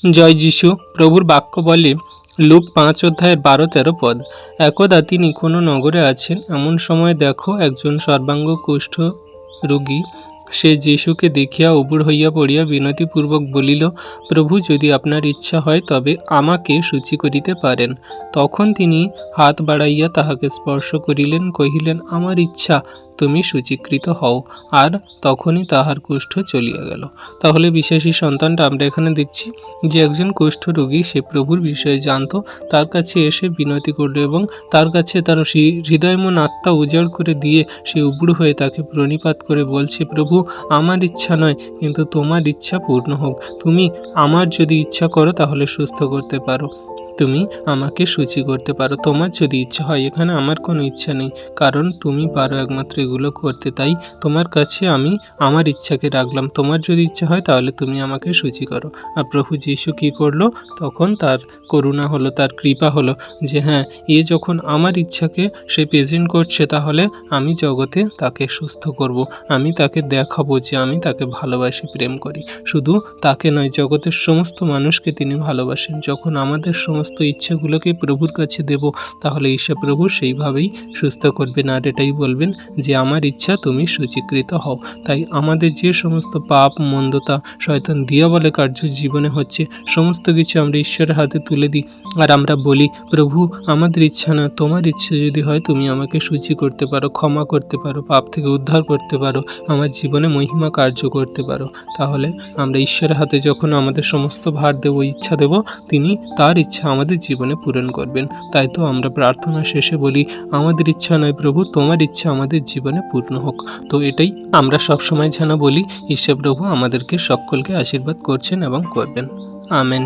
জয় যিশু। প্রভুর বাক্য বলে লুক 5 অধ্যায়ের 12-13 পদ। একদা তিনি কোনো নগরে আছেন, এমন সময় দেখো একজন সর্বাঙ্গ কুষ্ঠ রোগী সে যিশুকে দেখিয়া উবুড় হইয়া পড়িয়া বিনতিপূর্বক বলিল, প্রভু, যদি আপনার ইচ্ছা হয় তবে আমাকে শুচি করিতে পারেন। তখন তিনি হাত বাড়াইয়া তাহাকে স্পর্শ করিলেন, কহিলেন, আমার ইচ্ছা, তুমি শুচীকৃত হও। আর তখনই তাহার কুষ্ঠ চলিয়া গেল। তাহলে বিশ্বাসী সন্তানটা আমরা এখানে দেখছি যে একজন কুষ্ঠ রোগী, সে প্রভুর বিষয়ে জানতো, তার কাছে এসে বিনতি করল এবং তার কাছে তার হৃদয়মন আত্মা উজাড় করে দিয়ে সে উবুড় হয়ে তাকে প্রণিপাত করে বলছে, প্রভু, আমার ইচ্ছা নয় কিন্তু তোমার ইচ্ছা পূর্ণ হোক। তুমি আমার যদি ইচ্ছা করো তাহলে সুস্থ করতে পারো, তুমি আমাকে শুচি করতে পারো, তোমার যদি ইচ্ছা হয়। এখানে আমার কোনো ইচ্ছা নেই, কারণ তুমি পারো একমাত্র এগুলো করতে। তাই তোমার কাছে আমি আমার ইচ্ছাকে রাখলাম, তোমার যদি ইচ্ছা হয় তাহলে তুমি আমাকে শুচি করো। আর প্রভু যিশু কী করলো? তখন তার করুণা হলো, তার কৃপা হলো যে হ্যাঁ, এ যখন আমার ইচ্ছাকে সে প্রেজেন্ট করছে, তাহলে আমি জগতে তাকে সুস্থ করব। আমি তাকে দেখাবো যে আমি তাকে ভালোবাসি, প্রেম করি। শুধু তাকে নয়, জগতের সমস্ত মানুষকে তিনি ভালোবাসেন। যখন আমাদের সমস্ত ইচ্ছেগুলোকে প্রভুর কাছে দেব, তাহলে ঈশ্বর প্রভু সেইভাবেই সুস্থ করবেন। আর এটাই বলবেন যে আমার ইচ্ছা, তুমি শুচীকৃত হও। তাই আমাদের যে সমস্ত পাপ, মন্দতা, শয়তান দিয়াবলে কার্য জীবনে হচ্ছে, সমস্ত কিছু আমরা ঈশ্বরের হাতে তুলে দিই। আর আমরা বলি, প্রভু, আমাদের ইচ্ছা না, তোমার ইচ্ছা যদি হয় তুমি আমাকে শুচি করতে পারো, ক্ষমা করতে পারো, পাপ থেকে উদ্ধার করতে পারো, আমার জীবনে মহিমা কার্য করতে পারো। তাহলে আমরা ঈশ্বরের হাতে যখন আমাদের সমস্ত ভার দেব, ইচ্ছা দেব, তিনি তার ইচ্ছা আমাদের জীবনে পূরণ করবেন। তাই তো আমরা প্রার্থনা শেষে বলি, আমাদের ইচ্ছা নয় প্রভু, তোমার ইচ্ছা আমাদের জীবনে পূর্ণ হোক। তো এটাই আমরা সবসময় যেন বলি। ঈশ্বর প্রভু আমাদেরকে সকলকে আশীর্বাদ করছেন এবং করবেন। আমেন।